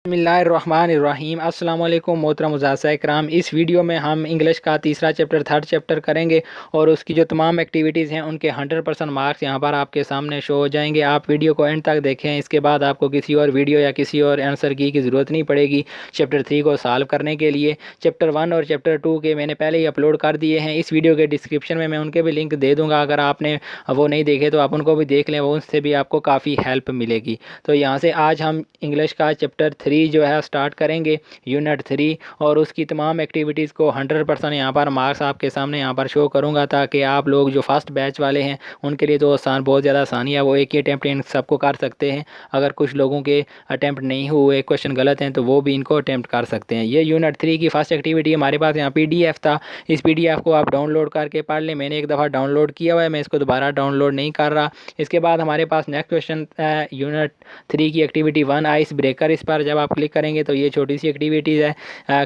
बिस्मिल्लाहिर्रहमानिर्रहीम अस्सलाम वालेकुम मोहतरम मुज़ाज़ा इकराम। इस वीडियो में हम इंग्लिश का तीसरा चैप्टर थर्ड चैप्टर करेंगे और उसकी जो तमाम एक्टिविटीज़ हैं उनके 100% मार्क्स यहाँ पर आपके सामने शो हो जाएंगे। आप वीडियो को एंड तक देखें, इसके बाद आपको किसी और वीडियो या किसी और आंसर की ज़रूरत नहीं पड़ेगी चैप्टर 3 को सॉल्व करने के लिए। चैप्टर 1 और चैप्टर 2 के मैंने पहले ही अपलोड कर दिए हैं। इस वीडियो के डिस्क्रिप्शन में मैं उनके भी लिंक दे दूँगा, अगर आपने वो नहीं देखे तो आप उनको भी देख लें, वो उनसे भी आपको काफ़ी हेल्प मिलेगी। तो यहाँ से आज हम इंग्लिश का चैप्टर 3 जो है स्टार्ट करेंगे, यूनिट 3, और उसकी तमाम एक्टिविटीज़ को 100% यहाँ पर मार्क्स आपके सामने यहाँ पर शो करूँगा, ताकि आप लोग जो फर्स्ट बैच वाले हैं उनके लिए तो आसान, बहुत ज़्यादा आसानी है, वो एक ही अटैम्प्ट इन सबको कर सकते हैं। अगर कुछ लोगों के अटैम्प्ट नहीं हुए, क्वेश्चन गलत हैं, तो वो भी इनको अटैम्प्ट कर सकते हैं। ये यूनिट 3 की फर्स्ट एक्टिविटी हमारे पास यहाँ PDF था। इस PDF को आप डाउनलोड करके पढ़ लें। मैंने एक दफ़ा डाउनलोड किया हुआ है, मैं इसको दोबारा डाउनलोड नहीं कर रहा। इसके बाद हमारे पास नेक्स्ट क्वेश्चन यूनिट 3 की एक्टिविटी 1 आइस ब्रेकर। इस पर जब आप क्लिक करेंगे तो ये छोटी सी एक्टिविटीज़ है,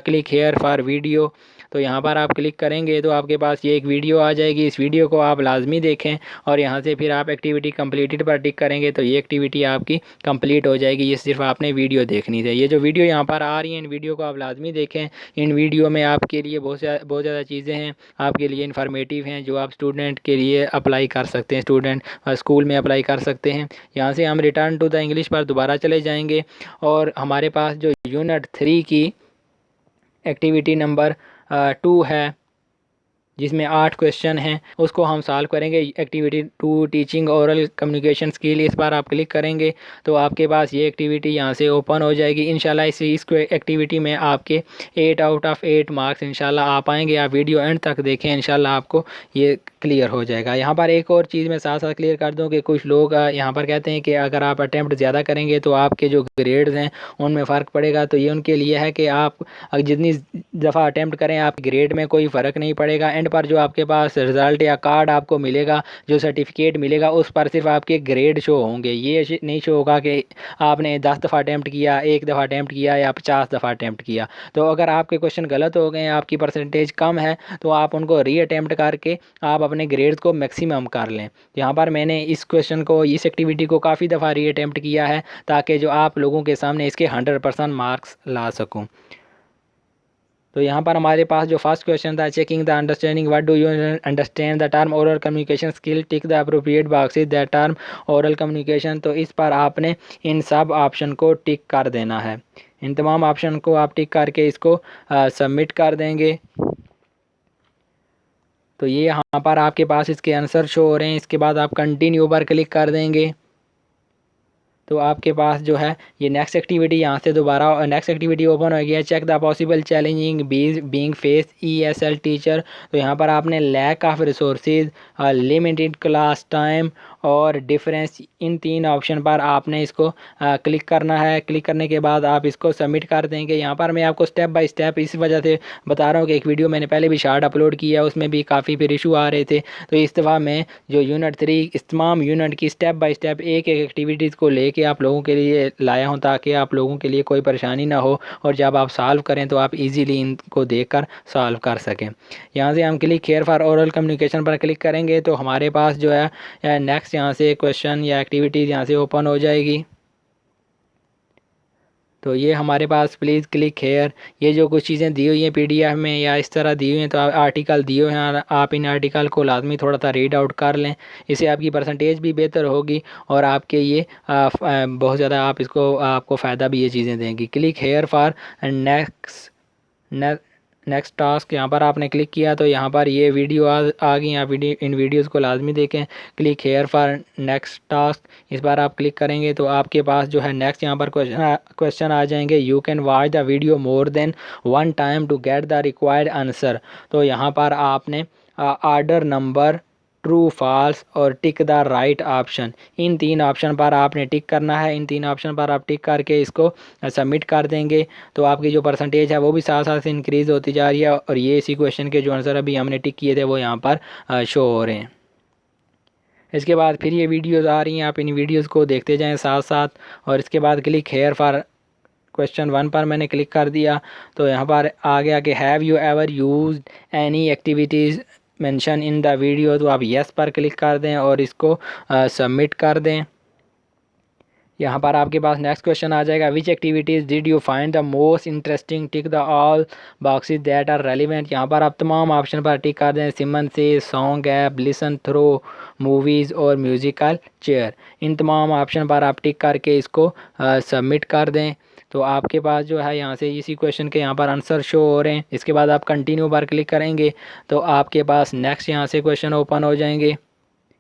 क्लिक हेयर फॉर वीडियो। तो यहाँ पर आप क्लिक करेंगे तो आपके पास ये एक वीडियो आ जाएगी। इस वीडियो को आप लाजमी देखें और यहाँ से फिर आप एक्टिविटी कंप्लीटेड पर टिक करेंगे तो ये एक्टिविटी आपकी कंप्लीट हो जाएगी। ये सिर्फ आपने वीडियो देखनी है। ये जो वीडियो यहाँ पर आ रही है, इन वीडियो को आप लाजमी देखें। इन वीडियो में आपके लिए बहुत ज़्यादा चीज़ें हैं, आपके लिए इन्फॉर्मेटिव हैं, जो आप स्टूडेंट के लिए अप्लाई कर सकते हैं, स्टूडेंट स्कूल में अप्लाई कर सकते हैं। यहाँ से हम रिटर्न टू द इंग्लिश पर दोबारा चले जाएंगे और हमारे पास जो यूनिट 3 की एक्टिविटी नंबर 2 है, जिसमें 8 क्वेश्चन हैं, उसको हम सॉल्व करेंगे। Activity 2 teaching oral communication skill, इस पर आप क्लिक करेंगे तो आपके पास ये एक्टिविटी यहाँ से ओपन हो जाएगी। इंशाल्लाह इस एक्टिविटी में आपके 8 आउट ऑफ 8 मार्क्स इंशाल्लाह आ पाएंगे। आप वीडियो एंड तक देखें, इंशाल्लाह आपको ये क्लियर हो जाएगा। यहाँ पर एक और चीज़ मैं साथ साथ क्लियर कर दूँ कि कुछ लोग यहाँ पर कहते हैं कि अगर आप अटैम्प्ट ज़्यादा करेंगे तो आपके जो ग्रेड्स हैं उनमें फ़र्क पड़ेगा। तो ये उनके लिए है कि आप जितनी दफ़ा अटैम्प्ट करें, आप ग्रेड में कोई फ़र्क नहीं पड़ेगा। एंड पर जो आपके पास रिज़ल्ट या कार्ड आपको मिलेगा, जो सर्टिफिकेट मिलेगा, उस पर सिर्फ आपके ग्रेड शो होंगे। ये नहीं शो होगा कि आपने 10 दफ़ा अटैम्प्ट किया, एक दफ़ा अटैम्प्ट किया या 50 दफ़ा अटैम्प्ट किया। तो अगर आपके क्वेश्चन गलत हो गए, आपकी परसेंटेज कम है, तो आप उनको री अटैम्प्ट करके आप अपने ग्रेड्स को मैक्सिमम कर लें। यहाँ पर मैंने इस क्वेश्चन को, इस एक्टिविटी को काफ़ी दफ़ा री अटैम्प्ट किया है, ताकि जो आप लोगों के सामने इसके 100% मार्क्स ला सकूँ। तो यहाँ पर हमारे पास जो फर्स्ट क्वेश्चन था, checking the understanding, what do you understand the term oral communication skill, tick the appropriate boxes the term oral communication. तो इस पर आपने इन सब ऑप्शन को टिक कर देना है। इन तमाम ऑप्शन को आप टिक करके इसको सबमिट कर देंगे। तो ये यहाँ पर आपके पास इसके आंसर शो हो रहे हैं। इसके बाद आप कंटिन्यू पर क्लिक कर देंगे तो आपके पास जो है ये नेक्स्ट एक्टिविटी, यहाँ से दोबारा नेक्स्ट एक्टिविटी ओपन हो गया है। Check the possible challenging being face ESL teacher. तो यहाँ पर आपने lack of resources, limited class time और डिफरेंस, इन 3 ऑप्शन पर आपने इसको क्लिक करना है। क्लिक करने के बाद आप इसको सबमिट कर देंगे। यहाँ पर मैं आपको स्टेप बाय स्टेप इस वजह से बता रहा हूँ कि एक वीडियो मैंने पहले भी शार्ट अपलोड किया है, उसमें भी काफ़ी फिर इशू आ रहे थे। तो इस दफ़ा मैं जो यूनिट 3, इस तमाम यूनिट की स्टेप बाय स्टेप एक एक एक्टिविटीज़ को लेके आप लोगों के लिए लाया हूँ, ताकि आप लोगों के लिए कोई परेशानी ना हो और जब आप सॉल्व करें तो आप इजीली इनको देखकर सॉल्व कर सकें। यहाँ से हम click here for oral communication पर क्लिक करेंगे तो हमारे पास जो है नेक्स्ट यहाँ से क्वेश्चन या एक्टिविटीज़ यहाँ से ओपन हो जाएगी। तो ये हमारे पास प्लीज़ क्लिक हेयर, ये जो कुछ चीज़ें दी हुई हैं PDF में या इस तरह दी हुई हैं, तो आर्टिकल दिए हुए हैं, आप इन आर्टिकल को लाजमी थोड़ा सा रीड आउट कर लें। इससे आपकी परसेंटेज भी बेहतर होगी और आपके ये बहुत ज़्यादा आप इसको, आपको फ़ायदा भी ये चीज़ें देंगी। Click here for next next task, यहाँ पर आपने क्लिक किया तो यहाँ पर ये वीडियो आ गई। आप इन वीडियोज़ को लाजमी देखें। Click here for next task, इस बार आप क्लिक करेंगे तो आपके पास जो है नेक्स्ट यहाँ पर क्वेश्चन आ जाएंगे। You can watch the video more than 1 time to get the required answer. तो यहाँ पर आपने ऑर्डर नंबर, ट्रू फॉल्स और टिक द राइट ऑप्शन, इन 3 ऑप्शन पर आपने टिक करना है। इन 3 ऑप्शन पर आप टिक करके इसको सबमिट कर देंगे तो आपकी जो परसेंटेज है वो भी साथ साथ इंक्रीज़ होती जा रही है और ये इसी क्वेश्चन के जो आंसर अभी हमने टिक किए थे वो यहाँ पर शो हो रहे हैं। इसके बाद फिर ये वीडियोज़ आ रही हैं, आप इन वीडियोज़ को देखते जाएँ साथ साथ। और इसके बाद क्लिक हेयर फॉर क्वेश्चन 1 पर मैंने क्लिक कर दिया तो यहाँ पर आ गया कि have you ever used any activities mention in the video. तो आप यस पर क्लिक कर दें और इसको सबमिट कर दें। यहाँ पर आपके पास नेक्स्ट क्वेश्चन आ जाएगा, which activities did you find the most interesting, tick the all boxes that are relevant. यहाँ पर आप तमाम ऑप्शन पर टिक कर दें, Simon says, song app, listen throw, movies और म्यूज़िकल चेयर। इन तमाम ऑप्शन पर आप टिक करके इसको सबमिट कर दें। तो आपके पास जो है यहाँ से इसी क्वेश्चन के यहाँ पर आंसर शो हो रहे हैं। इसके बाद आप कंटिन्यू पर क्लिक करेंगे तो आपके पास नेक्स्ट यहाँ से क्वेश्चन ओपन हो जाएंगे।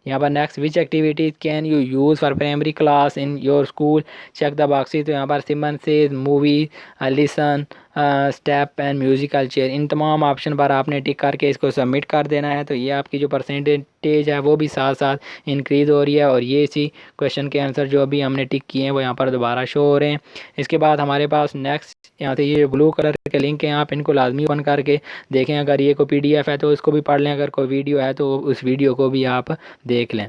यहाँ पर next, which activities can you use for primary class in your school, check the boxes. तो यहाँ पर Simon says, movie, listen, step and musical chair, इन तमाम ऑप्शन पर आपने टिक करके इसको सबमिट कर देना है। तो ये आपकी जो परसेंटेज है वो भी साथ साथ इंक्रीज़ हो रही है और ये इसी क्वेश्चन के आंसर जो अभी हमने टिक किए हैं वो यहाँ पर दोबारा शो हो रहे हैं। इसके बाद हमारे पास नेक्स्ट यहाँ से ये ब्लू कलर के लिंक हैं, आप इनको लाजमी ओपन करके देखें। अगर ये कोई PDF है तो उसको भी पढ़ लें, अगर कोई वीडियो है तो उस वीडियो को भी आप देख लें।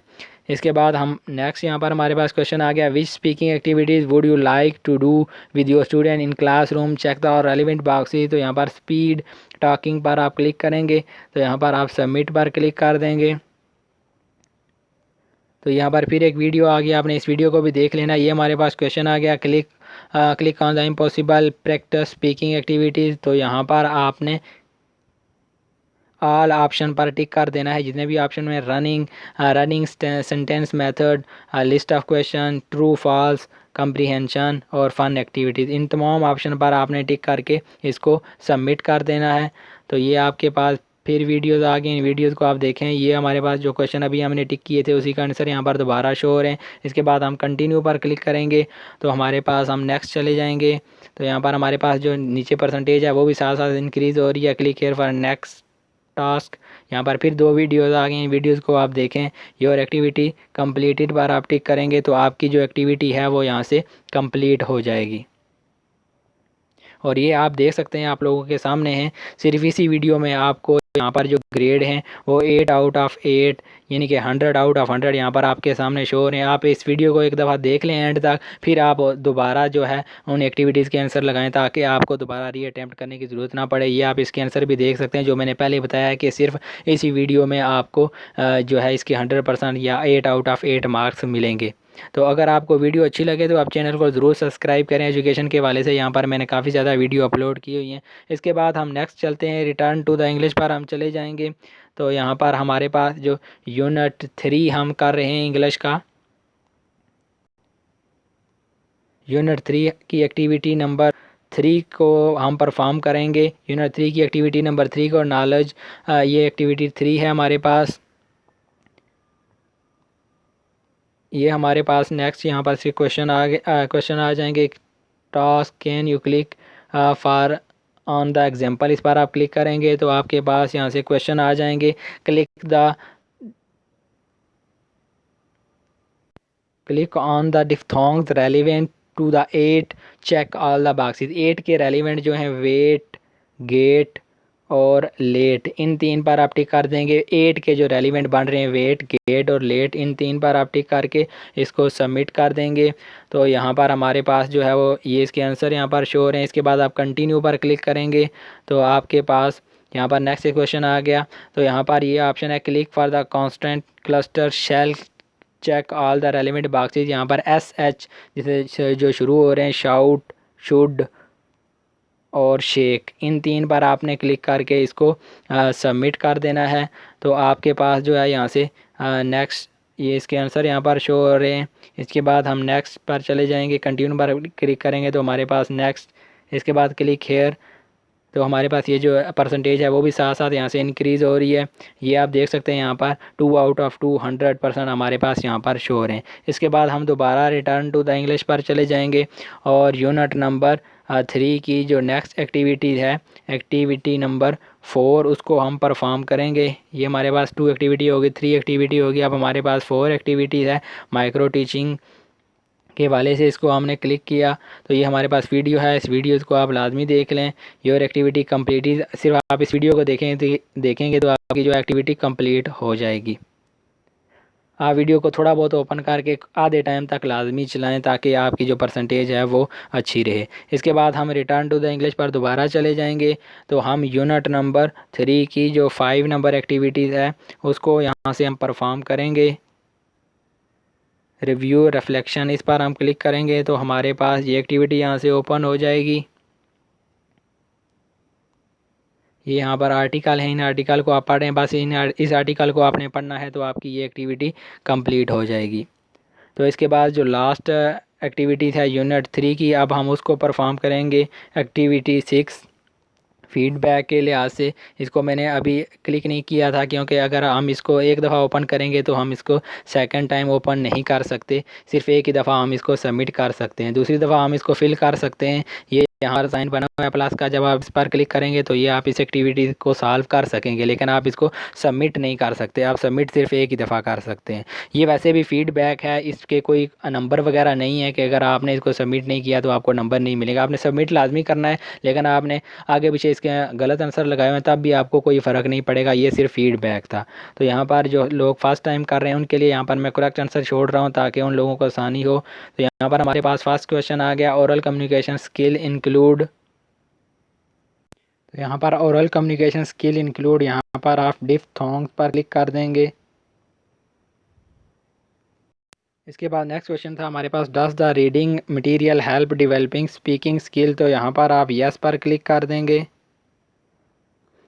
इसके बाद हम नेक्स्ट यहाँ पर हमारे पास क्वेश्चन आ गया, which speaking activities would you like to do with your student in classroom, check the relevant boxes. तो यहाँ पर स्पीड टॉकिंग पर आप क्लिक करेंगे तो यहाँ पर आप सबमिट पर क्लिक कर देंगे। तो यहाँ पर फिर एक वीडियो आ गया, आपने इस वीडियो को भी देख लेना। ये हमारे पास क्वेश्चन आ गया, click on the impossible practice speaking activities. तो यहाँ पर आपने ऑल ऑप्शन पर टिक कर देना है, जितने भी ऑप्शन में running sentence method, list of question, true false, comprehension और फन एक्टिविटीज़, इन तमाम ऑप्शन पर आपने टिक करके इसको सबमिट कर देना है। तो ये आपके पास फिर वीडियोस आ गए, इन वीडियोस को आप देखें। ये हमारे पास जो क्वेश्चन अभी हमने टिक किए थे उसी का आंसर यहाँ पर दोबारा शो हो रहे हैं। इसके बाद हम कंटिन्यू पर क्लिक करेंगे तो हमारे पास हम नेक्स्ट चले जाएंगे। तो यहाँ पर हमारे पास जो नीचे परसेंटेज है वो भी साथ साथ इंक्रीज़ हो रही है। Click here for next task, यहाँ पर फिर 2 वीडियोस आ गए हैं, वीडियोस को आप देखें। योर एक्टिविटी कंप्लीटेड पर आप टिक करेंगे तो आपकी जो एक्टिविटी है वो यहाँ से कंप्लीट हो जाएगी। और ये आप देख सकते हैं आप लोगों के सामने हैं, सिर्फ इसी वीडियो में आपको यहाँ पर जो ग्रेड हैं वो 8 आउट ऑफ 8 यानी कि 100 आउट ऑफ 100 यहाँ पर आपके सामने शो हो रहे हैं। आप इस वीडियो को एक दफ़ा देख लें एंड तक, फिर आप दोबारा जो है उन एक्टिविटीज़ के आंसर लगाएं ताकि आपको दोबारा रीअटेम्प्ट करने की ज़रूरत ना पड़े। ये आप इसके आंसर भी देख सकते हैं जो मैंने पहले बताया है कि सिर्फ इसी वीडियो में आपको जो है इसके 100% या 8 आउट ऑफ 8 मार्क्स मिलेंगे। तो अगर आपको वीडियो अच्छी लगे तो आप चैनल को ज़रूर सब्सक्राइब करें। एजुकेशन के वाले से यहाँ पर मैंने काफ़ी ज़्यादा वीडियो अपलोड की हुई हैं। इसके बाद हम नेक्स्ट चलते हैं, रिटर्न टू द इंग्लिश पर हम चले जाएंगे। तो यहाँ पर हमारे पास जो यूनिट 3 हम कर रहे हैं इंग्लिश का, यूनिट 3 की एक्टिविटी नंबर 3 को हम परफॉर्म करेंगे। यूनिट 3 की एक्टिविटी नंबर 3 को नॉलेज, ये एक्टिविटी 3 है हमारे पास। ये हमारे पास नेक्स्ट यहाँ पर से क्वेश्चन आ जाएंगे। Task, can you click for on the example, इस पर आप क्लिक करेंगे तो आपके पास यहाँ से क्वेश्चन आ जाएंगे। Click on the diphthongs relevant to the 8, check all the boxes. 8 के रेलिवेंट जो हैं वेट, गेट और लेट, इन 3 पर आप टिक कर देंगे। 8 के जो रेलिवेंट बन रहे हैं वेट, गेट और लेट, इन 3 पर आप टिक करके इसको सबमिट कर देंगे। तो यहाँ पर हमारे पास जो है वो ये इसके आंसर यहाँ पर शो हो रहे हैं। इसके बाद आप कंटिन्यू पर क्लिक करेंगे तो आपके पास यहाँ पर नेक्स्ट क्वेश्चन आ गया। तो यहाँ पर ये ऑप्शन है, click for the consonant cluster shell, check all the relevant boxes. यहाँ पर SH जिसे जो शुरू हो रहे हैं, शाउट, शुड और शेक, इन 3 पर आपने क्लिक करके इसको सबमिट कर देना है। तो आपके पास जो है यहाँ से नेक्स्ट, ये इसके आंसर यहाँ पर शो हो रहे हैं। इसके बाद हम नेक्स्ट पर चले जाएंगे, कंटिन्यू पर क्लिक करेंगे तो हमारे पास नेक्स्ट, इसके बाद क्लिक हेयर। तो हमारे पास ये जो परसेंटेज है वो भी साथ साथ यहाँ से इंक्रीज़ हो रही है। ये आप देख सकते हैं यहाँ पर 2 आउट ऑफ 2 100% हमारे पास यहाँ पर शो हो रहे हैं। इसके बाद हम दोबारा रिटर्न टू द इंग्लिश पर चले जाएंगे और यूनिट नंबर 3 की जो नेक्स्ट एक्टिविटी है, एक्टिविटी नंबर 4, उसको हम परफॉर्म करेंगे। ये हमारे पास 2 एक्टिविटी होगी, 3 एक्टिविटी होगी, अब हमारे पास 4 एक्टिविटीज़ है। माइक्रो टीचिंग के वाले से इसको हमने क्लिक किया तो ये हमारे पास वीडियो है, इस वीडियो को आप लाजमी देख लें। योर एक्टिविटी कंप्लीट, सिर्फ आप इस वीडियो को देखेंगे तो आपकी जो एक्टिविटी कंप्लीट हो जाएगी। आप वीडियो को थोड़ा बहुत ओपन करके आधे टाइम तक लाजमी चलाएं ताकि आपकी जो परसेंटेज है वो अच्छी रहे। इसके बाद हम रिटर्न टू द इंग्लिश पर दोबारा चले जाएंगे तो हम यूनिट नंबर 3 की जो 5 नंबर एक्टिविटीज़ है उसको यहाँ से हम परफॉर्म करेंगे। रिव्यू रिफ्लेक्शन, इस पर हम क्लिक करेंगे तो हमारे पास ये एक्टिविटी यहाँ से ओपन हो जाएगी। ये यहाँ पर आर्टिकल है, इन आर्टिकल को आप पढ़ें, बस इस आर्टिकल को आपने पढ़ना है तो आपकी ये एक्टिविटी कंप्लीट हो जाएगी। तो इसके बाद जो लास्ट एक्टिविटी है यूनिट 3 की, अब हम उसको परफॉर्म करेंगे। एक्टिविटी 6 फीडबैक के लिहाज से इसको मैंने अभी क्लिक नहीं किया था, क्योंकि अगर हम इसको एक दफ़ा ओपन करेंगे तो हम इसको सेकंड टाइम ओपन नहीं कर सकते, सिर्फ एक ही दफ़ा हम इसको सबमिट कर सकते हैं। दूसरी दफ़ा हम इसको फिल कर सकते हैं। ये यहाँ पर साइन बना हुआ है प्लस का, जब आप इस पर क्लिक करेंगे तो ये आप इस एक्टिविटी को सॉल्व कर सकेंगे, लेकिन आप इसको सबमिट नहीं कर सकते। आप सबमिट सिर्फ एक ही दफ़ा कर सकते हैं। ये वैसे भी फीडबैक है, इसके कोई नंबर वगैरह नहीं है कि अगर आपने इसको सबमिट नहीं किया तो आपको नंबर नहीं मिलेगा। आपने सबमिट लाजमी करना है, लेकिन आपने आगे पीछे इसके गलत आंसर लगाए हुए हैं तब भी आपको कोई फ़र्क नहीं पड़ेगा। ये सिर्फ फीडबैक था। तो यहाँ पर जो लोग फर्स्ट टाइम कर रहे हैं उनके लिए यहाँ पर मैं करेक्ट आंसर छोड़ रहा हूँ ताकि उन लोगों को आसानी हो। तो यहाँ पर हमारे पास फर्स्ट क्वेश्चन आ गया, ओरल कम्युनिकेशन स्किल इंक्लूड। तो यहाँ पर ओरल कम्युनिकेशन स्किल इंक्लूड, यहाँ पर आप डिफ्थोंग पर क्लिक कर देंगे। इसके बाद नेक्स्ट क्वेश्चन था हमारे पास, does the reading material help developing speaking skill. तो यहाँ पर आप यस पर क्लिक कर देंगे।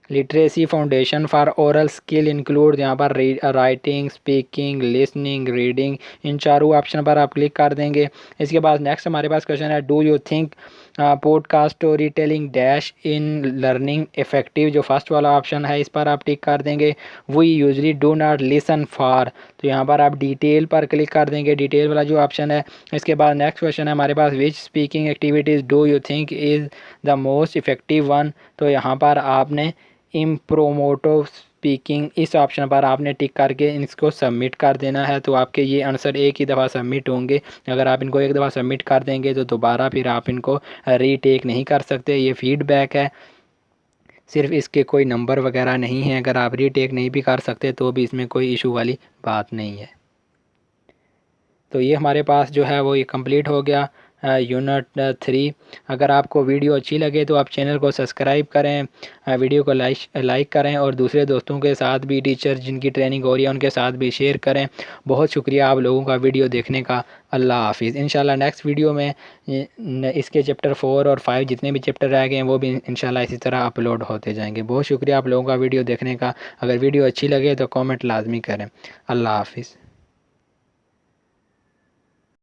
Literacy foundation for oral skill include, यहाँ पर राइटिंग, स्पीकिंग, लिसनिंग, रीडिंग, इन चारों ऑप्शन पर आप क्लिक कर देंगे। इसके बाद नेक्स्ट हमारे पास क्वेश्चन है, do you think podcast story telling dash in learning effective. जो फर्स्ट वाला ऑप्शन है इस पर आप टिक कर देंगे। We usually do not listen for, तो यहाँ पर आप डिटेल पर क्लिक कर देंगे, डिटेल वाला जो ऑप्शन है। इसके बाद नेक्स्ट क्वेश्चन है हमारे पास, which speaking activities do you think is the most effective one. तो यहाँ पर आपने इम्प्रोमोटो स्पीकिंग, इस ऑप्शन पर आपने टिक करके इसको सबमिट कर देना है। तो आपके ये आंसर एक ही दफ़ा सबमिट होंगे। अगर आप इनको एक दफ़ा सबमिट कर देंगे तो दोबारा फिर आप इनको रीटेक नहीं कर सकते। ये फीडबैक है, सिर्फ इसके कोई नंबर वगैरह नहीं है। अगर आप रीटेक नहीं भी कर सकते तो भी इसमें कोई इशू वाली बात नहीं है। तो ये हमारे पास जो है वो ये कंप्लीट हो गया यूनिट 3। अगर आपको वीडियो अच्छी लगे तो आप चैनल को सब्सक्राइब करें, वीडियो को लाइक करें और दूसरे दोस्तों के साथ भी, टीचर जिनकी ट्रेनिंग हो रही है उनके साथ भी शेयर करें। बहुत शुक्रिया आप लोगों का वीडियो देखने का। अल्लाह हाफिज़। इंशाल्लाह नेक्स्ट वीडियो में इसके चैप्टर 4 और 5 जितने भी चैप्टर रह गए हैं वो भी इंशाल्लाह इसी तरह अपलोड होते जाएंगे। बहुत शुक्रिया आप लोगों का वीडियो देखने का। अगर वीडियो अच्छी लगे तो कमेंट लाजमी करें। अल्लाह हाफिज़।